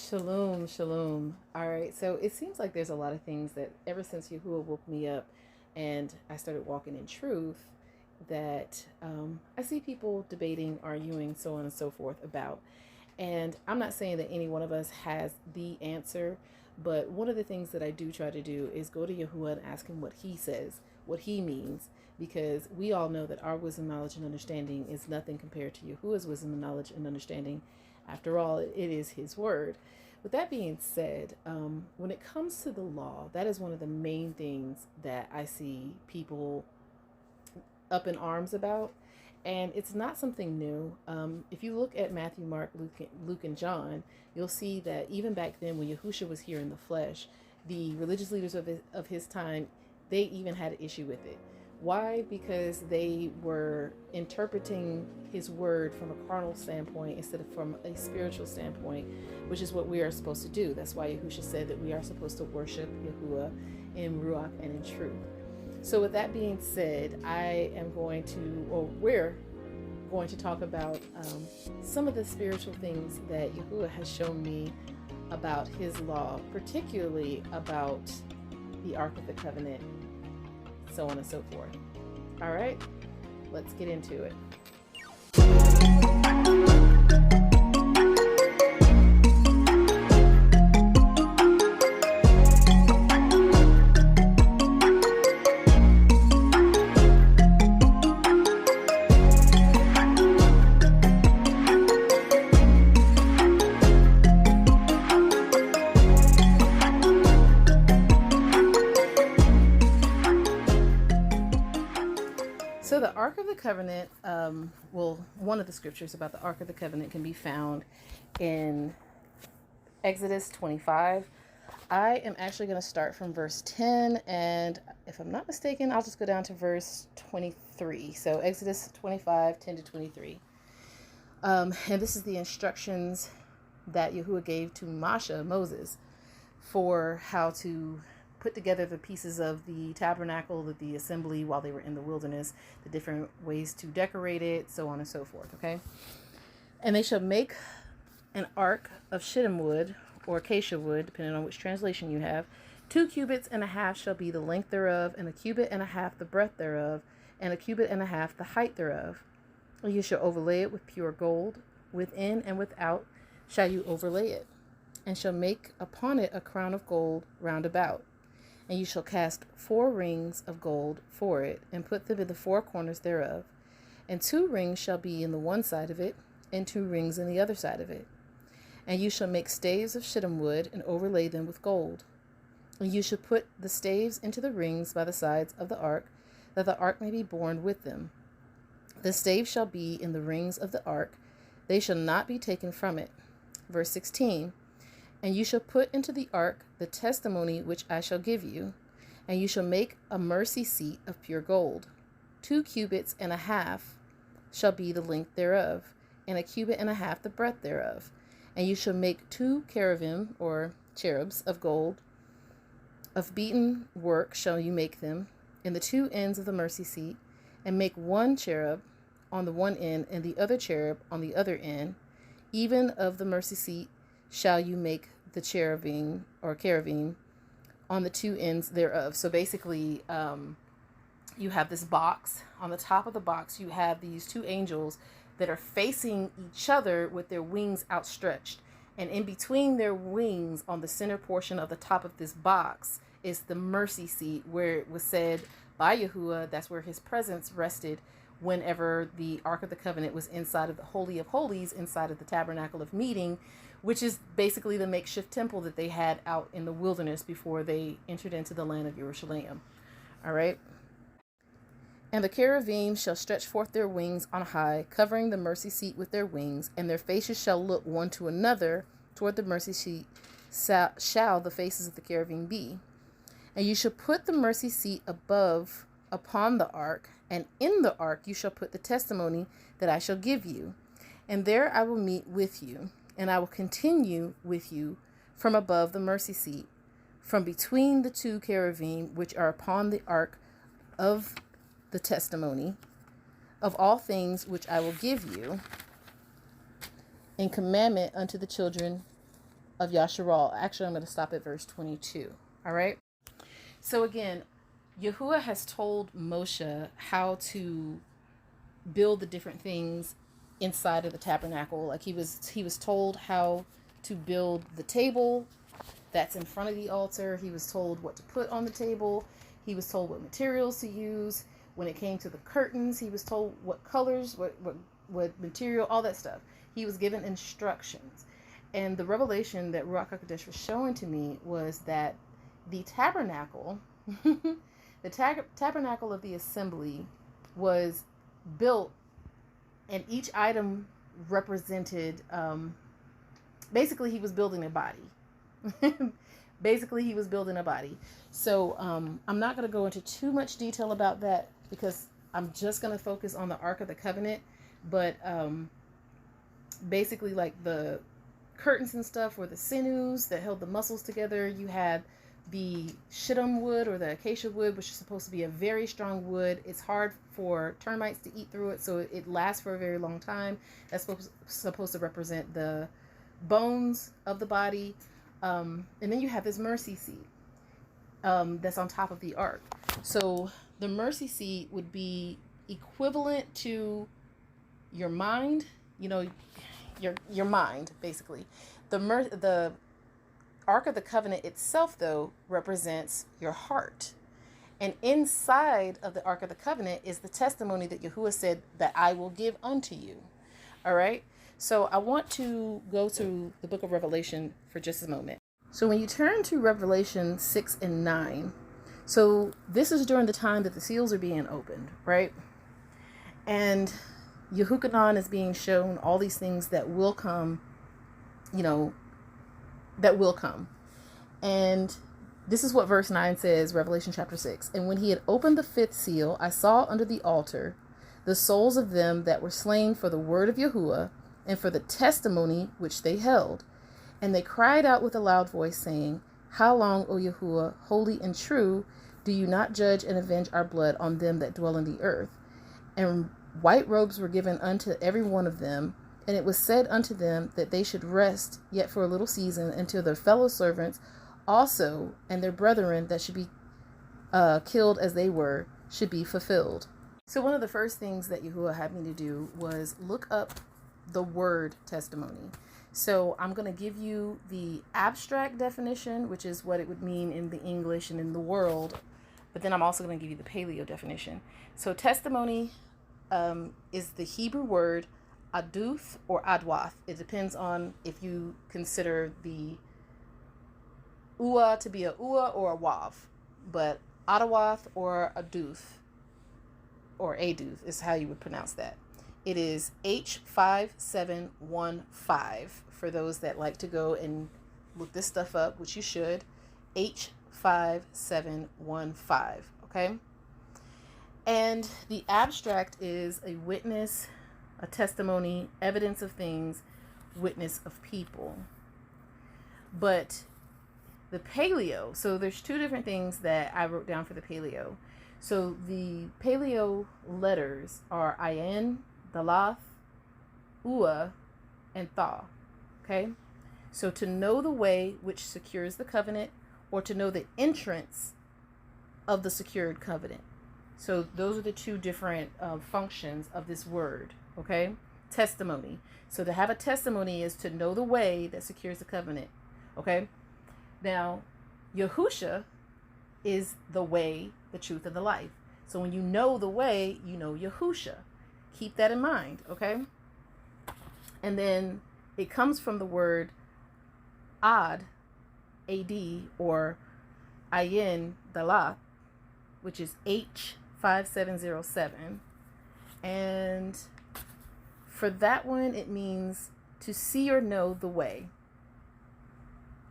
Shalom, shalom. All right, so it seems like there's a lot of things that ever since Yahuwah woke me up and I started walking in truth, that I see people debating, arguing, so on and so forth about. And I'm not saying that any one of us has the answer, but one of the things that I do try to do is go to Yahuwah and ask him what he says, what he means, because we all know that our wisdom, knowledge, and understanding is nothing compared to Yahuwah's wisdom, knowledge, and understanding. After all, it is his word. With that being said, when it comes to the law, that is one of the main things that I see people up in arms about. And it's not something new. If you look at Matthew, Mark, Luke, and John, you'll see that even back then when Yahushua was here in the flesh, the religious leaders of his time, they even had an issue with it. Why? Because they were interpreting his word from a carnal standpoint instead of from a spiritual standpoint, which is what we are supposed to do. That's why Yahushua said that we are supposed to worship Yahuwah in Ruach and in truth. So with that being said, we're going to talk about some of the spiritual things that Yahuwah has shown me about his law, particularly about the Ark of the Covenant, so on and so forth. All right, let's get into it. So the Ark of the Covenant, one of the scriptures about the Ark of the Covenant can be found in Exodus 25. I am actually going to start from verse 10, and if I'm not mistaken, I'll just go down to verse 23. So Exodus 25, 10 to 23. And this is the instructions that Yahuwah gave to Moses, for how to put together the pieces of the tabernacle, of the assembly while they were in the wilderness, the different ways to decorate it, so on and so forth, okay? And they shall make an ark of shittim wood, or acacia wood, depending on which translation you have. 2 cubits and a half shall be the length thereof, and 1 cubit and a half the breadth thereof, and 1 cubit and a half the height thereof. And you shall overlay it with pure gold, within and without shall you overlay it, and shall make upon it a crown of gold round about. And you shall cast 4 rings of gold for it, and put them in the 4 corners thereof. And 2 rings shall be in the one side of it, and 2 rings in the other side of it. And you shall make staves of shittim wood, and overlay them with gold. And you shall put the staves into the rings by the sides of the ark, that the ark may be borne with them. The staves shall be in the rings of the ark, they shall not be taken from it. Verse 16. And you shall put into the ark the testimony which I shall give you, and you shall make a mercy seat of pure gold. 2 cubits and a half shall be the length thereof, and 1 cubit and a half the breadth thereof. And you shall make 2 cherubim, or cherubs, of gold. Of beaten work shall you make them, in the 2 ends of the mercy seat, and make 1 cherub on the one end, and the other cherub on the other end. Even of the mercy seat shall you make the cherubim, or cherubim, on the 2 ends thereof. So basically, you have this box. On the top of the box, you have these 2 angels that are facing each other with their wings outstretched. And in between their wings, on the center portion of the top of this box, is the mercy seat, where it was said by Yahuwah, that's where his presence rested whenever the Ark of the Covenant was inside of the Holy of Holies, inside of the Tabernacle of Meeting, which is basically the makeshift temple that they had out in the wilderness before they entered into the land of Jerusalem. All right. And the cherubim shall stretch forth their wings on high, covering the mercy seat with their wings, and their faces shall look one to another toward the mercy seat, shall the faces of the cherubim be. And you shall put the mercy seat above upon the ark, and in the ark you shall put the testimony that I shall give you. And there I will meet with you, and I will continue with you from above the mercy seat, from between the 2 cherubim which are upon the ark of the testimony of all things which I will give you in commandment unto the children of Yasharal. Actually, I'm going to stop at verse 22. All right. So again, Yahuwah has told Moshe how to build the different things inside of the tabernacle. Like he was told how to build the table that's in front of the altar. He was told what to put on the table. He was told what materials to use. When it came to the curtains, he was told what colors, what material, all that stuff. He was given instructions. And the revelation that Ruach HaKodesh was showing to me was that the tabernacle, the tabernacle of the assembly was built, and each item represented, basically he was building a body. Basically he was building a body. So I'm not going to go into too much detail about that because I'm just going to focus on the Ark of the Covenant. But basically, like, the curtains and stuff were the sinews that held the muscles together. You had the shittim wood, or the acacia wood, which is supposed to be a very strong wood. It's hard for termites to eat through it, so it lasts for a very long time. That's supposed to represent the bones of the body. And then you have this mercy seat that's on top of the ark. So the mercy seat would be equivalent to your mind, your mind, basically. The Ark of the Covenant itself, though, represents your heart. And inside of the Ark of the Covenant is the testimony that Yahuwah said that I will give unto you. All right. So I want to go to the book of Revelation for just a moment. So when you turn to Revelation 6 and 9, so this is during the time that the seals are being opened, right? And Yehukanan is being shown all these things that will come, that will come. And this is what verse 9 says, Revelation chapter 6. And when he had opened the fifth seal, I saw under the altar the souls of them that were slain for the word of Yahuwah and for the testimony which they held. And they cried out with a loud voice, saying, How long, O Yahuwah, holy and true, do you not judge and avenge our blood on them that dwell in the earth? And white robes were given unto every one of them, and it was said unto them that they should rest yet for a little season until their fellow servants also and their brethren that should be killed as they were should be fulfilled. So one of the first things that Yahuwah had me to do was look up the word testimony. So I'm going to give you the abstract definition, which is what it would mean in the English and in the world. But then I'm also going to give you the paleo definition. So testimony is the Hebrew word aduth or adwath. It depends on if you consider the ua to be a ua or a wav. But adawath or aduth or aduth is how you would pronounce that. It is H5715 for those that like to go and look this stuff up, which you should. H5715, okay? And the abstract is a witness, a testimony, evidence of things, witness of people. But the paleo, so there's two different things that I wrote down for the paleo. So the paleo letters are Ayin, Dalath, Ua, and Tha. Okay? So to know the way which secures the covenant, or to know the entrance of the secured covenant. So those are the two different functions of this word. Okay? Testimony. So to have a testimony is to know the way that secures the covenant. Okay? Now, Yahusha is the way, the truth, and the life. So when you know the way, you know Yahusha. Keep that in mind, okay? And then it comes from the word ad, A-D, or ayin, dalat, which is H5707. And for that one, it means to see or know the way.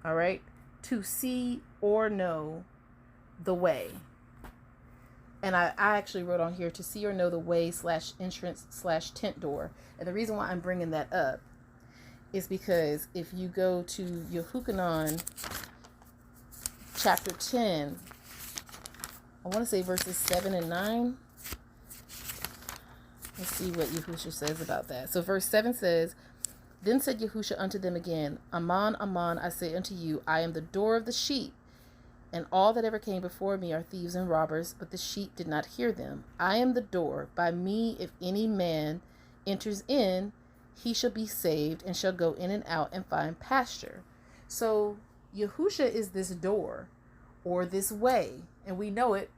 All right? To see or know the way. And I actually wrote on here to see or know the way / entrance / tent door. And the reason why I'm bringing that up is because if you go to Yehukanan chapter 10, I want to say verses 7 and 9. Let's see what Yahusha says about that. So verse 7 says, Then said Yahusha unto them again, Aman, aman, I say unto you, I am the door of the sheep. And all that ever came before me are thieves and robbers, but the sheep did not hear them. I am the door. By me, if any man enters in, he shall be saved and shall go in and out and find pasture. So Yahusha is this door or this way, and we know it.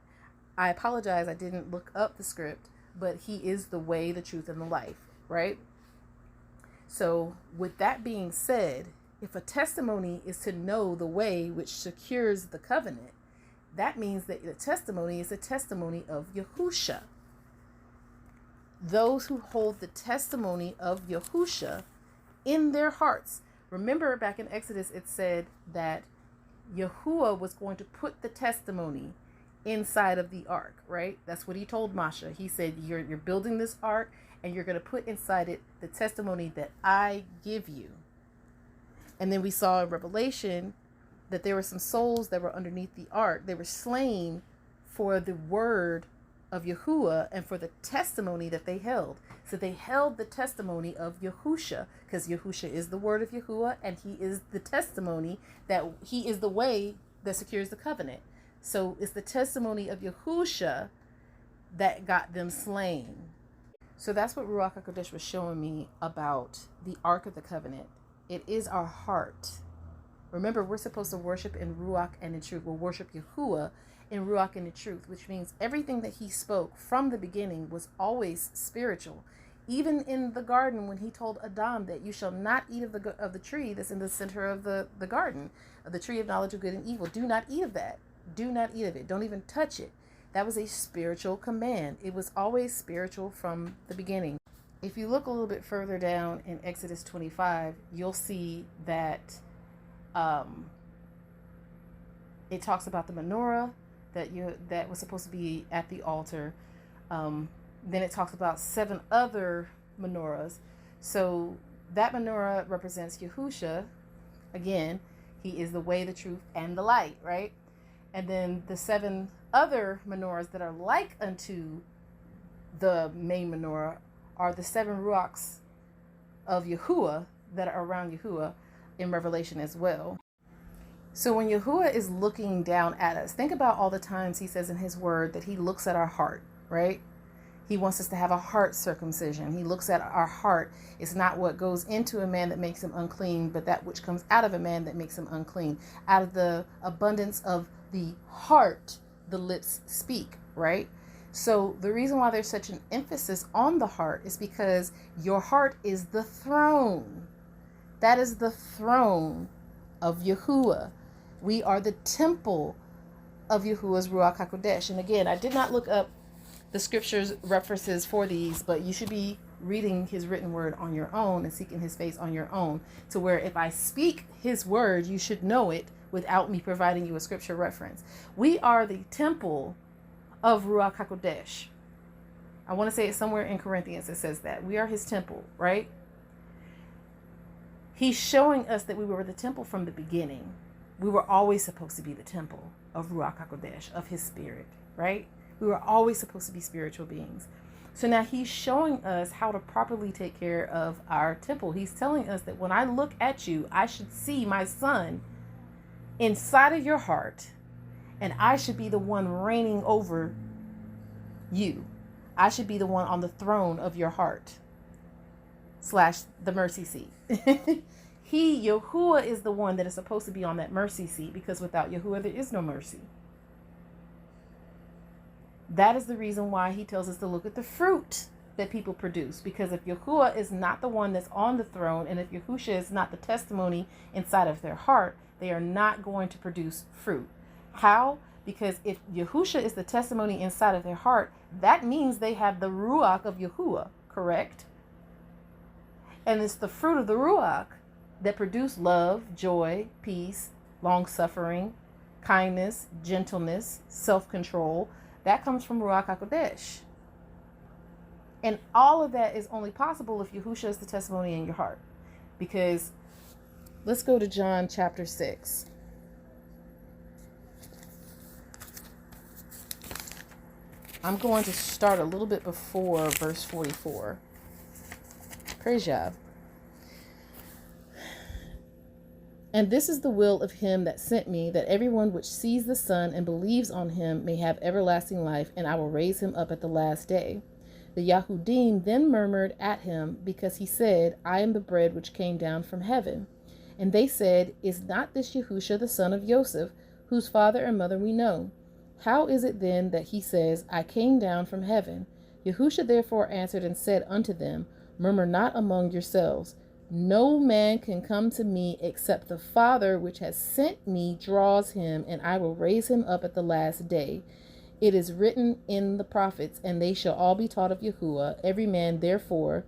I apologize, I didn't look up the script, but he is the way, the truth, and the life, right? So with that being said, if a testimony is to know the way which secures the covenant, that means that the testimony is a testimony of Yahusha. Those who hold the testimony of Yahusha in their hearts. Remember back in Exodus, it said that Yahuah was going to put the testimony inside of the ark, right? That's what he told Masha. He said, you're building this ark and you're going to put inside it the testimony that I give you. And then we saw in Revelation that there were some souls that were underneath the ark. They were slain for the word of Yahuah and for the testimony that they held. So they held the testimony of Yahusha, because Yahusha is the word of Yahuah and he is the testimony that he is the way that secures the covenant. So it's the testimony of Yahusha that got them slain. So that's what Ruach HaKodesh was showing me about the Ark of the Covenant. It is our heart. Remember, we're supposed to worship in Ruach and in truth. We'll worship Yahuah in Ruach and in truth, which means everything that he spoke from the beginning was always spiritual. Even in the garden, when he told Adam that you shall not eat of the tree that's in the center of the garden, of the tree of knowledge of good and evil. Do not eat of that. Do not eat of it. Don't even touch it. That was a spiritual command. It was always spiritual from the beginning. If you look a little bit further down in Exodus 25, you'll see that it talks about the menorah that was supposed to be at the altar. Then it talks about 7 other menorahs. So that menorah represents Yahusha. Again, he is the way, the truth, and the light, right? And then the 7 other menorahs that are like unto the main menorah are the 7 ruachs of Yahuah that are around Yahuah in Revelation as well. So when Yahuah is looking down at us, think about all the times he says in his word that he looks at our heart, right? He wants us to have a heart circumcision. He looks at our heart. It's not what goes into a man that makes him unclean, but that which comes out of a man that makes him unclean. Out of the abundance of the heart, the lips speak, right? So the reason why there's such an emphasis on the heart is because your heart is the throne. That is the throne of Yahuah. We are the temple of Yahuah's Ruach HaKodesh. And again, I did not look up the scriptures references for these, but you should be reading his written word on your own and seeking his face on your own, to where if I speak his word, you should know it without me providing you a scripture reference. We are the temple of Ruach HaKodesh. I want to say it somewhere in Corinthians. It says that we are his temple, right? He's showing us that we were the temple from the beginning. We were always supposed to be the temple of Ruach HaKodesh, of his spirit, right? We were always supposed to be spiritual beings. So now he's showing us how to properly take care of our temple. He's telling us that when I look at you, I should see my son inside of your heart, and I should be the one reigning over you. I should be the one on the throne of your heart / the mercy seat. Yahuah, is the one that is supposed to be on that mercy seat, because without Yahuah, there is no mercy. That is the reason why he tells us to look at the fruit that people produce. Because if Yahuah is not the one that's on the throne, and if Yahusha is not the testimony inside of their heart, they are not going to produce fruit. How? Because if Yahusha is the testimony inside of their heart, that means they have the Ruach of Yahuah, correct? And it's the fruit of the Ruach that produce love, joy, peace, long-suffering, kindness, gentleness, self-control. That comes from Ruach HaKodesh. And all of that is only possible if Yahusha is the testimony in your heart. Because let's go to John chapter 6. I'm going to start a little bit before verse 44. Praise Yah. And this is the will of him that sent me, that everyone which sees the Son and believes on him may have everlasting life, and I will raise him up at the last day. The Yahudim then murmured at him, because he said, I am the bread which came down from heaven. And they said, Is not this Yahusha the son of Joseph, whose father and mother we know? How is it then that he says, I came down from heaven? Yahusha therefore answered and said unto them, Murmur not among yourselves. No man can come to me except the Father which has sent me draws him, and I will raise him up at the last day. It is written in the prophets, and they shall all be taught of Yahuwah. Every man, therefore,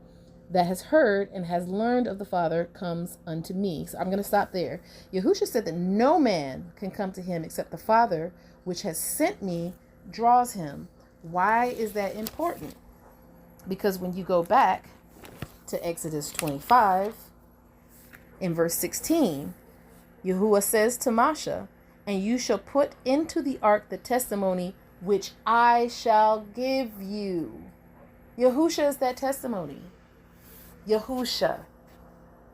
that has heard and has learned of the Father comes unto me. So I'm going to stop there. Yahusha said that no man can come to him except the Father which has sent me draws him. Why is that important? Because when you go back to Exodus 25, in verse 16, Yahuwah says to Masha, and you shall put into the ark the testimony which I shall give you. Yahusha is that testimony. Yahusha.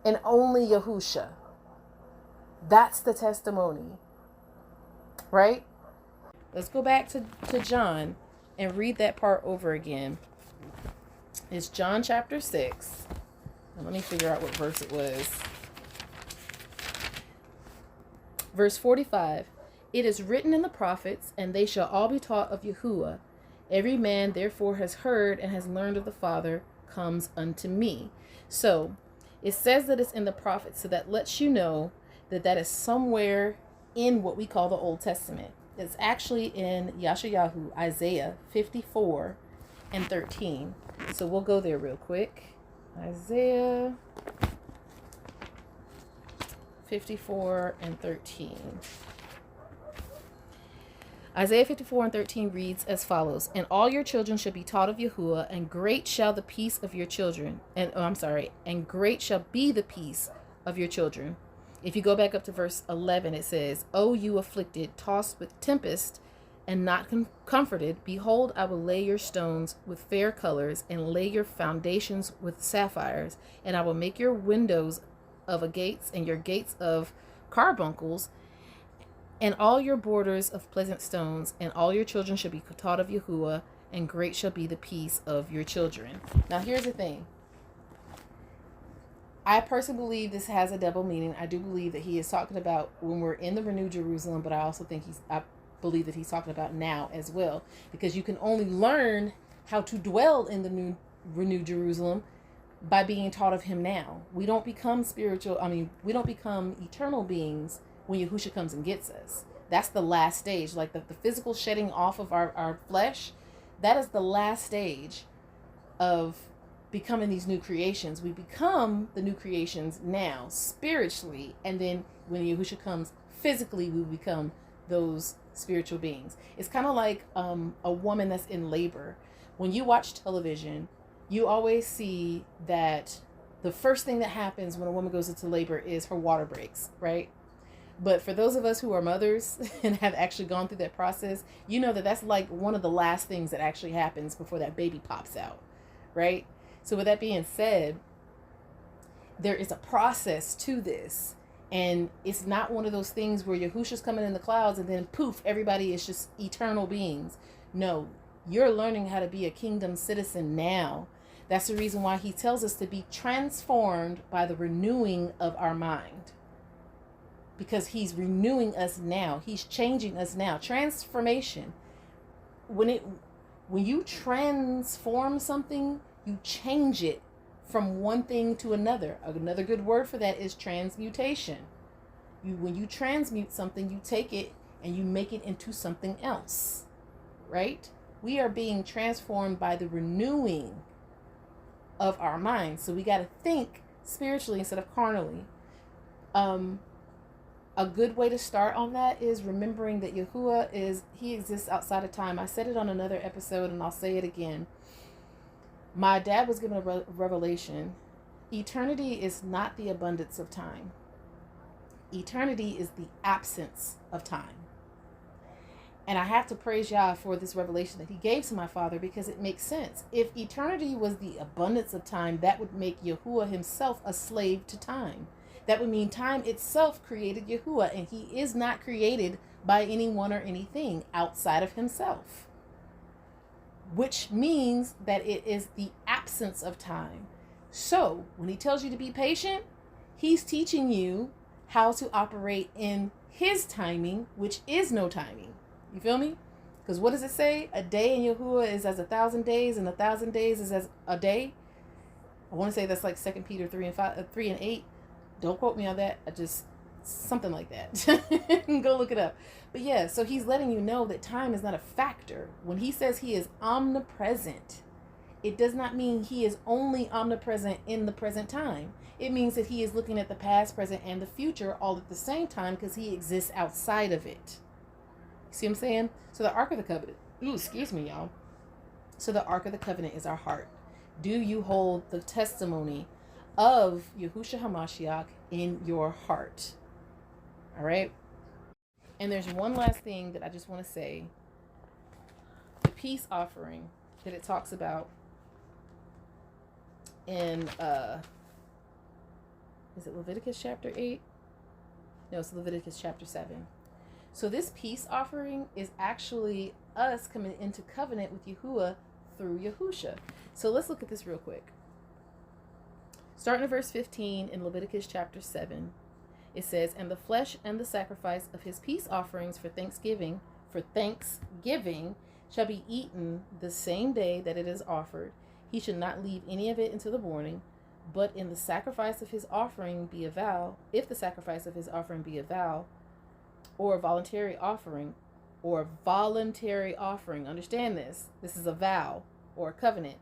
And only Yahusha. That's the testimony. Right? Let's go back to John and read that part over again. It's John chapter 6. Now let me figure out what verse it was. Verse 45. It is written in the prophets, and they shall all be taught of Yahuwah. Every man therefore has heard and has learned of the Father comes unto me. So it says that it's in the prophets. So that lets you know that that is somewhere in what we call the Old Testament. It's actually in Yeshayahu, Isaiah 54 and 13. So we'll go there real quick. Isaiah 54 and 13. Isaiah 54 and 13 reads as follows. And all your children shall be taught of Yahuwah, and great shall the peace of your children. And great shall be the peace of your children. If you go back up to verse 11, it says, O you afflicted, tossed with tempest, and not comforted, behold, I will lay your stones with fair colors, and lay your foundations with sapphires, and I will make your windows of gates, and your gates of carbuncles, and all your borders of pleasant stones, and all your children shall be taught of Yahuwah, and great shall be the peace of your children. Now here's the thing. I personally believe this has a double meaning. I do believe that he is talking about when we're in the renewed Jerusalem, but I also think I believe that he's talking about now as well, because you can only learn how to dwell in the new renewed Jerusalem by being taught of him now. We don't become we don't become eternal beings when Yahusha comes and gets us. That's the last stage. Like the physical shedding off of our flesh, that is the last stage of becoming these new creations. We become the new creations now spiritually, and then when Yahusha comes physically, we become those spiritual beings. It's kind of like a woman that's in labor. When you watch television, you always see that the first thing that happens when a woman goes into labor is her water breaks, right? But for those of us who are mothers and have actually gone through that process, you know that that's like one of the last things that actually happens before that baby pops out, right? So with that being said, there is a process to this. And it's not one of those things where Yahusha's coming in the clouds and then poof, everybody is just eternal beings. No, you're learning how to be a kingdom citizen now. That's the reason why he tells us to be transformed by the renewing of our mind. Because he's renewing us now. He's changing us now. Transformation. When you transform something, you change it from one thing to another. Another good word for that is transmutation. When you transmute something, you take it and you make it into something else, right? We are being transformed by the renewing of our minds. So we got to think spiritually instead of carnally. A good way to start on that is remembering that Yahuwah he exists outside of time. I said it on another episode and I'll say it again. My dad was given a revelation. Eternity is not the abundance of time. Eternity is the absence of time. And I have to praise Yah for this revelation that he gave to my father, because it makes sense. If eternity was the abundance of time, that would make Yahuwah himself a slave to time. That would mean time itself created Yahuwah, and he is not created by anyone or anything outside of himself, which means that it is the absence of time. So when he tells you to be patient, he's teaching you how to operate in his timing, which is no timing. You feel me? Because what does it say? A day in Yahuwah is as 1,000 days, and 1,000 days is as a day. I want to say that's like 2 Peter 3 and 8. Don't quote me on that. Something like that. Go look it up. But yeah, so he's letting you know that time is not a factor. When he says he is omnipresent, it does not mean he is only omnipresent in the present time. It means that he is looking at the past, present, and the future all at the same time, because he exists outside of it. See what I'm saying? So the Ark of the Covenant. Excuse me, y'all. So the Ark of the Covenant is our heart. Do you hold the testimony of Yahushua HaMashiach in your heart? All right? And there's one last thing that I just want to say. The peace offering that it talks about in, is it Leviticus chapter 8? No, it's Leviticus chapter 7. So this peace offering is actually us coming into covenant with Yahuwah through Yahusha. So let's look at this real quick. Starting at verse 15 in Leviticus chapter 7, it says, "And the flesh and the sacrifice of his peace offerings for thanksgiving shall be eaten the same day that it is offered. He should not leave any of it until the morning. But in the sacrifice of his offering be a vow, if the sacrifice of his offering be a vow, or a voluntary offering, understand this. This is a vow or a covenant.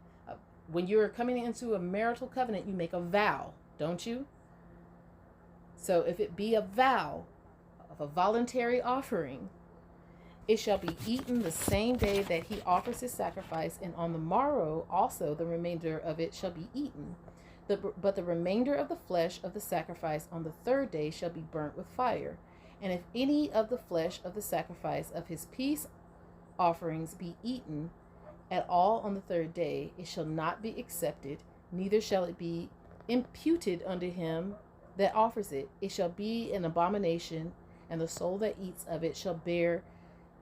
When you're coming into a marital covenant, you make a vow, don't you? So if it be a vow of a voluntary offering, it shall be eaten the same day that he offers his sacrifice, and on the morrow also the remainder of it shall be eaten. But the remainder of the flesh of the sacrifice on the third day shall be burnt with fire. And if any of the flesh of the sacrifice of his peace offerings be eaten at all on the third day, it shall not be accepted, neither shall it be imputed unto him that offers it. It shall be an abomination, and the soul that eats of it shall bear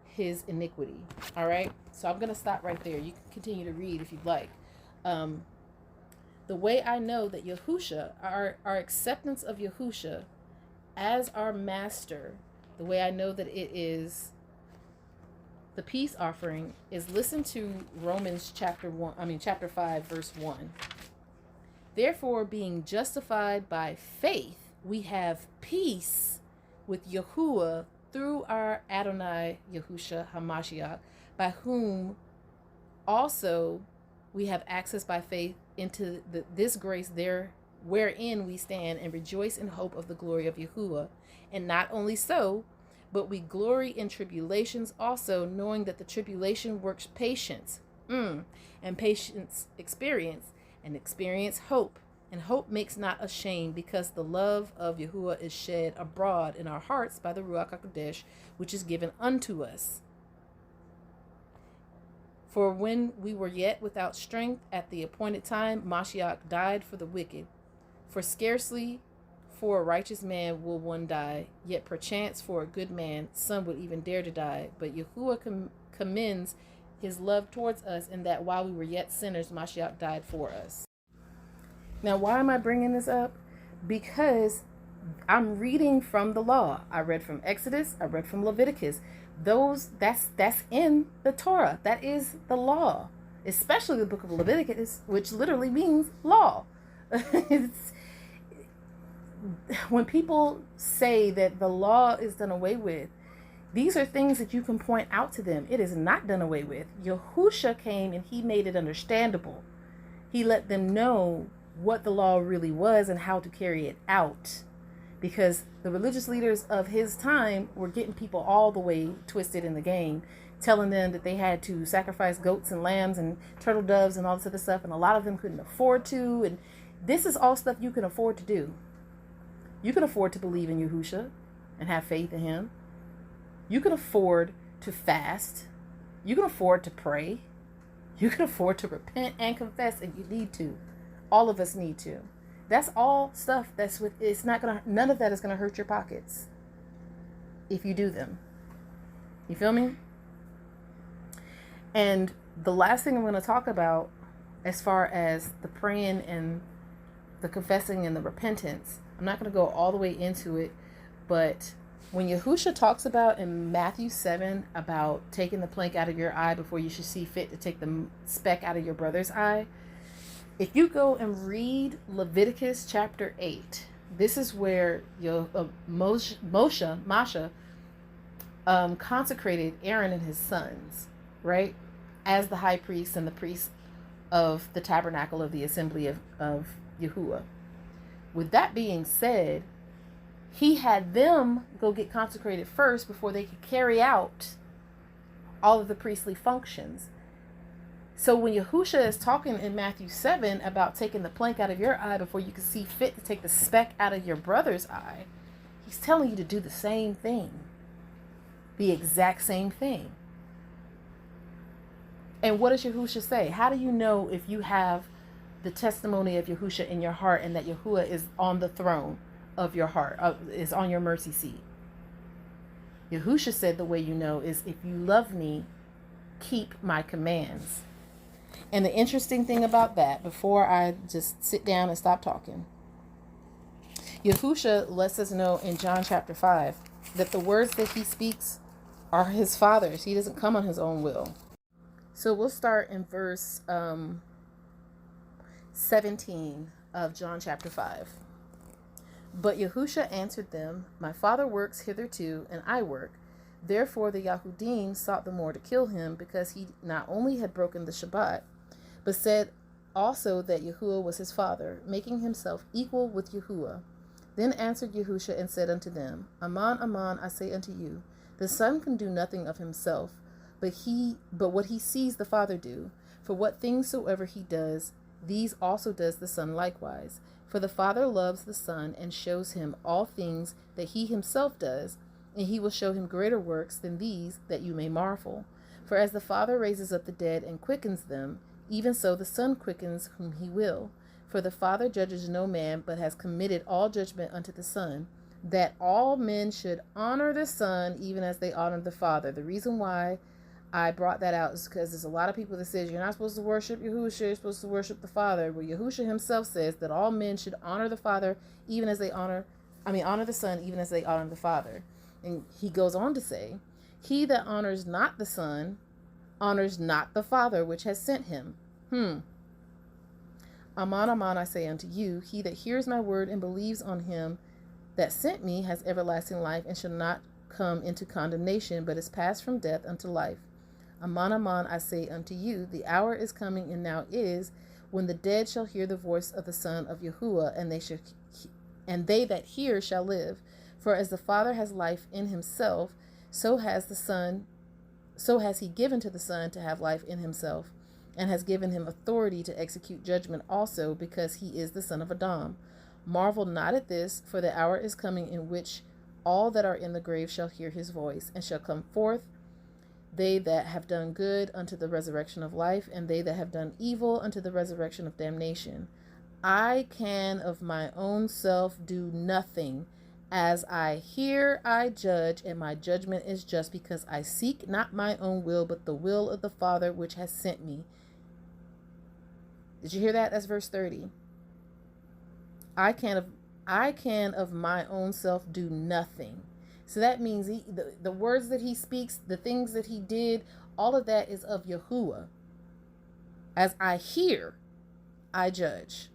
his iniquity." All right, so I'm going to stop right there. You can continue to read if you'd like. The way I know that Yahusha, our acceptance of Yahusha as our master, the way I know that it is the peace offering, is listen to Romans chapter 5 verse 1. "Therefore, being justified by faith, we have peace with Yahuwah through our Adonai Yahushua HaMashiach, by whom also we have access by faith into this grace there wherein we stand and rejoice in hope of the glory of Yahuwah. And not only so, but we glory in tribulations also, knowing that the tribulation works patience, and patience experience, and experience hope. And hope makes not ashamed, because the love of Yahuwah is shed abroad in our hearts by the Ruach HaKodesh, which is given unto us. For when we were yet without strength, at the appointed time, Mashiach died for the wicked. For scarcely for a righteous man will one die, yet perchance for a good man some would even dare to die. But Yahuwah commends his love towards us, in that while we were yet sinners, Mashiach died for us." Now, why am I bringing this up? Because I'm reading from the law. I read from Exodus. I read from Leviticus. That's in the Torah. That is the law, especially the book of Leviticus, which literally means law. When people say that the law is done away with, these are things that you can point out to them. It is not done away with. Yahusha came and he made it understandable. He let them know what the law really was and how to carry it out. Because the religious leaders of his time were getting people all the way twisted in the game, telling them that they had to sacrifice goats and lambs and turtle doves and all this other stuff, and a lot of them couldn't afford to. And this is all stuff you can afford to do. You can afford to believe in Yahusha and have faith in him. You can afford to fast. You can afford to pray. You can afford to repent and confess if you need to. All of us need to. That's all stuff it's not gonna, none of that is gonna hurt your pockets if you do them. You feel me? And the last thing I'm going to talk about, as far as the praying and the confessing and the repentance, I'm not going to go all the way into it, but when Yahushua talks about in Matthew 7 about taking the plank out of your eye before you should see fit to take the speck out of your brother's eye, if you go and read Leviticus chapter 8, this is where Masha consecrated Aaron and his sons, right, as the high priest and the priest of the tabernacle of the assembly of Yahuah. With that being said, he had them go get consecrated first before they could carry out all of the priestly functions. So when Yahushua is talking in Matthew 7 about taking the plank out of your eye before you can see fit to take the speck out of your brother's eye, he's telling you to do the same thing. The exact same thing. And what does Yahushua say? How do you know if you have the testimony of Yahushua in your heart and that Yahuwah is on the throne of your heart, is on your mercy seat? Yahushua said the way you know is, if you love me, keep my commands. And the interesting thing about that, before I just sit down and stop talking, Yahushua lets us know in John chapter 5 that the words that he speaks are his Father's. He doesn't come on his own will. So we'll start in verse 17 of John chapter 5. But Yahushua answered them, my Father works hitherto, and I work. Therefore the Yahudim sought the more to kill him, because he not only had broken the Shabbat, but said also that Yahuwah was his Father, making himself equal with Yahuwah. Then answered Yahushua and said unto them, Aman, aman, I say unto you, the Son can do nothing of himself, but what he sees the Father do. For what things soever he does, these also does the Son likewise. For the Father loves the Son, and shows him all things that he himself does, and he will show him greater works than these, that you may marvel. For as the Father raises up the dead and quickens them, even so the Son quickens whom he will. For the Father judges no man, but has committed all judgment unto the Son, that all men should honor the Son, even as they honor the Father. The reason why I brought that out is because there's a lot of people that says you're not supposed to worship Yahushua, you're supposed to worship the Father. Well, Yahushua himself says that all men should honor the Father, even as they honor the Son, even as they honor the Father. And he goes on to say, he that honors not the Son honors not the Father which has sent him. Aman, aman, I say unto you, he that hears my word and believes on him that sent me has everlasting life, and shall not come into condemnation, but is passed from death unto life. Aman, aman, I say unto you, the hour is coming, and now is, when the dead shall hear the voice of the Son of Yahuwah, and they that hear shall live. For as the Father has life in himself, so has he given to the Son to have life in himself, and has given him authority to execute judgment also, because he is the son of Adam. Marvel not at this, for the hour is coming in which all that are in the grave shall hear his voice, and shall come forth, they that have done good unto the resurrection of life, and they that have done evil unto the resurrection of damnation. I can of my own self do nothing. As I hear, I judge, and my judgment is just, because I seek not my own will, but the will of the Father which has sent me. Did you hear that? That's verse 30. I can of my own self do nothing. So that means the words that he speaks, the things that he did, all of that is of Yahuwah. As I hear, I judge.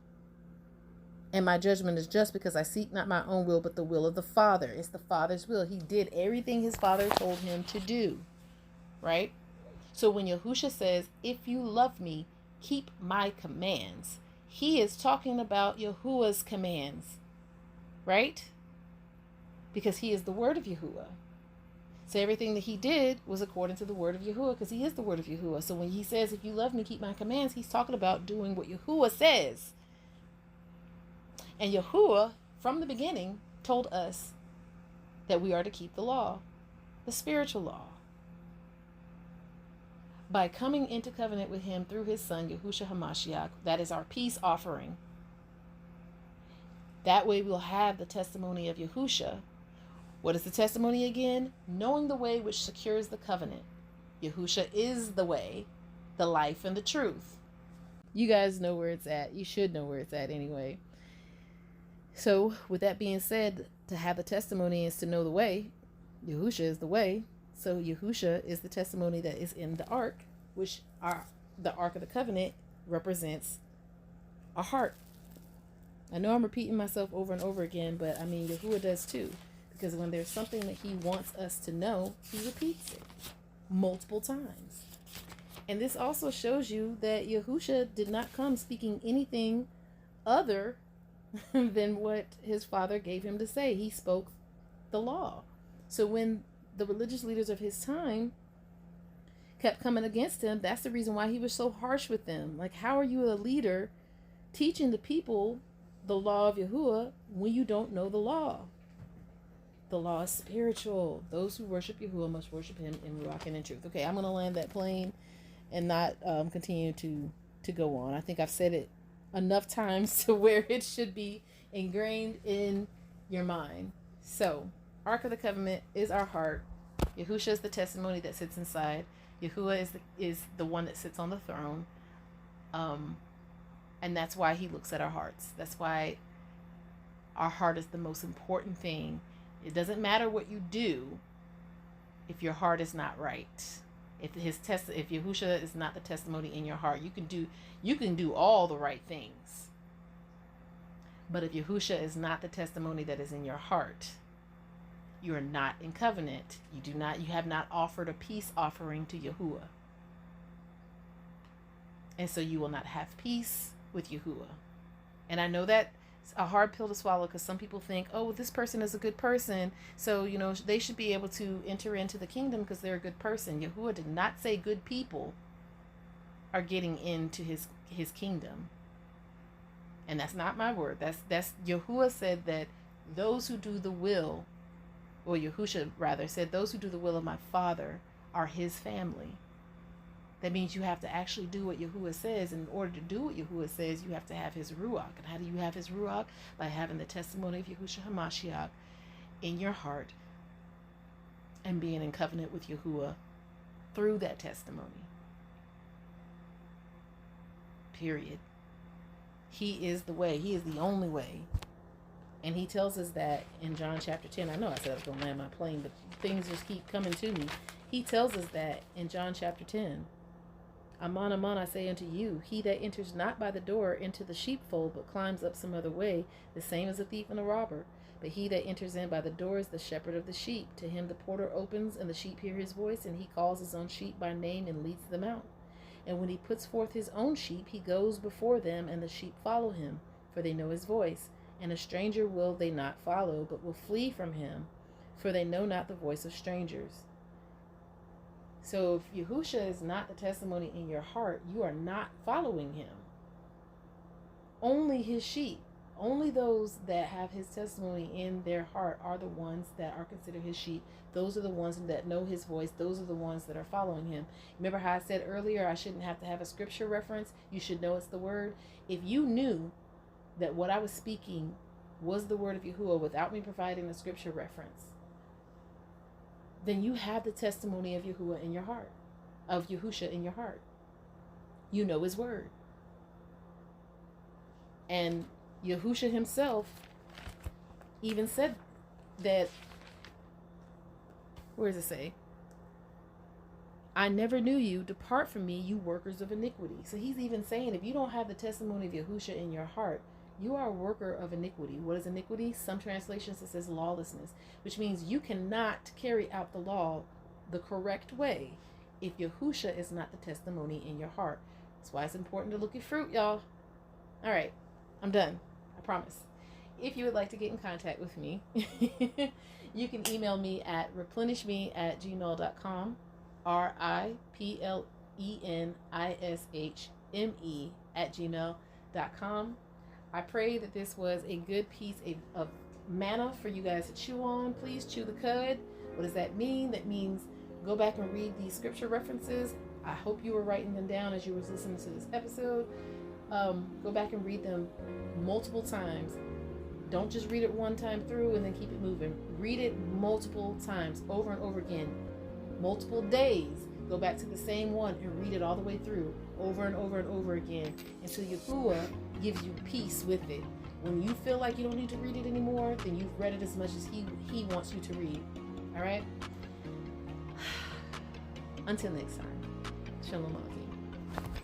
And my judgment is just, because I seek not my own will, but the will of the Father. It's the Father's will. He did everything his Father told him to do. Right? So when Yahushua says, if you love me, keep my commands, he is talking about Yahuwah's commands. Right? Because he is the word of Yahuwah. So everything that he did was according to the word of Yahuwah, because he is the word of Yahuwah. So when he says, if you love me, keep my commands, he's talking about doing what Yahuwah says. And Yahuwah, from the beginning, told us that we are to keep the law, the spiritual law, by coming into covenant with him through his Son, Yahushua HaMashiach. That is our peace offering. That way we'll have the testimony of Yahushua. What is the testimony again? Knowing the way which secures the covenant. Yahushua is the way, the life, and the truth. You guys know where it's at. You should know where it's at anyway. So with that being said, to have the testimony is to know the way. Yahushua is the way. So Yahushua is the testimony that is in the ark, which the ark of the covenant represents a heart. I know I'm repeating myself over and over again, but I mean Yahuwah does too. Because when there's something that he wants us to know, he repeats it multiple times. And this also shows you that Yahushua did not come speaking anything other than what his father gave him to say. He spoke the law. So when the religious leaders of his time kept coming against him, that's the reason why he was so harsh with them. Like, how are you a leader teaching the people the law of Yahuwah when you don't know the law? The law is spiritual. Those who worship Yahuwah must worship him in Ruach and in truth. Okay, I'm going to land that plane and not continue to go on. I think I've said it enough times to where it should be ingrained in your mind. So, Ark of the Covenant is our heart. Yahushua is the testimony that sits inside. Yahuwah is the one that sits on the throne. And that's why he looks at our hearts. That's why our heart is the most important thing. It doesn't matter what you do if your heart is not right. If Yahushua is not the testimony in your heart, you can do all the right things. But if Yahushua is not the testimony that is in your heart, you are not in covenant. You have not offered a peace offering to Yahuwah. And so you will not have peace with Yahuwah. And I know that's a hard pill to swallow, because some people think, oh, well, this person is a good person, so they should be able to enter into the kingdom because they're a good person. Yahuwah did not say good people are getting into his kingdom. And that's not my word. That's Yahuwah said that those who do the will, or Yahushua rather said, those who do the will of my Father are his family. That means you have to actually do what Yahuwah says. In order to do what Yahuwah says, you have to have his Ruach. And how do you have his Ruach? By having the testimony of Yahushua HaMashiach in your heart and being in covenant with Yahuwah through that testimony. Period. He is the way. He is the only way. And he tells us that in John chapter 10. I know I said I was going to land my plane, but things just keep coming to me. He tells us that in John chapter 10. Aman, aman, I say unto you, he that enters not by the door into the sheepfold, but climbs up some other way, the same as a thief and a robber. But he that enters in by the door is the shepherd of the sheep. To him the porter opens, and the sheep hear his voice, and he calls his own sheep by name and leads them out. And when he puts forth his own sheep, he goes before them, and the sheep follow him, for they know his voice. And a stranger will they not follow, but will flee from him, for they know not the voice of strangers. So if Yahushua is not the testimony in your heart, you are not following him. Only his sheep, only those that have his testimony in their heart are the ones that are considered his sheep. Those are the ones that know his voice. Those are the ones that are following him. Remember how I said earlier, I shouldn't have to have a scripture reference. You should know it's the word. If you knew that what I was speaking was the word of Yahuwah without me providing a scripture reference, then you have the testimony of Yahuwah in your heart, of Yahushua in your heart. You know his word. And Yahushua himself even said that, where does it say? I never knew you. Depart from me, you workers of iniquity. So he's even saying, if you don't have the testimony of Yahushua in your heart, you are a worker of iniquity. What is iniquity? Some translations it says lawlessness, which means you cannot carry out the law the correct way if Yahushua is not the testimony in your heart. That's why it's important to look at fruit, y'all. All right, I'm done. I promise. If you would like to get in contact with me, you can email me at replenishme@gmail.com, replenishme@gmail.com. I pray that this was a good piece of manna for you guys to chew on. Please chew the cud. What does that mean? That means go back and read these scripture references. I hope you were writing them down as you were listening to this episode. Go back and read them multiple times Don't just read it one time through and then keep it moving. Read it multiple times, over and over again. Multiple days. Go back to the same one and read it all the way through, over and over and over again, until Yahuah gives you peace with it. When you feel like you don't need to read it anymore, then you've read it as much as he wants you to read. All right? Until next time. Shalom Aleichem.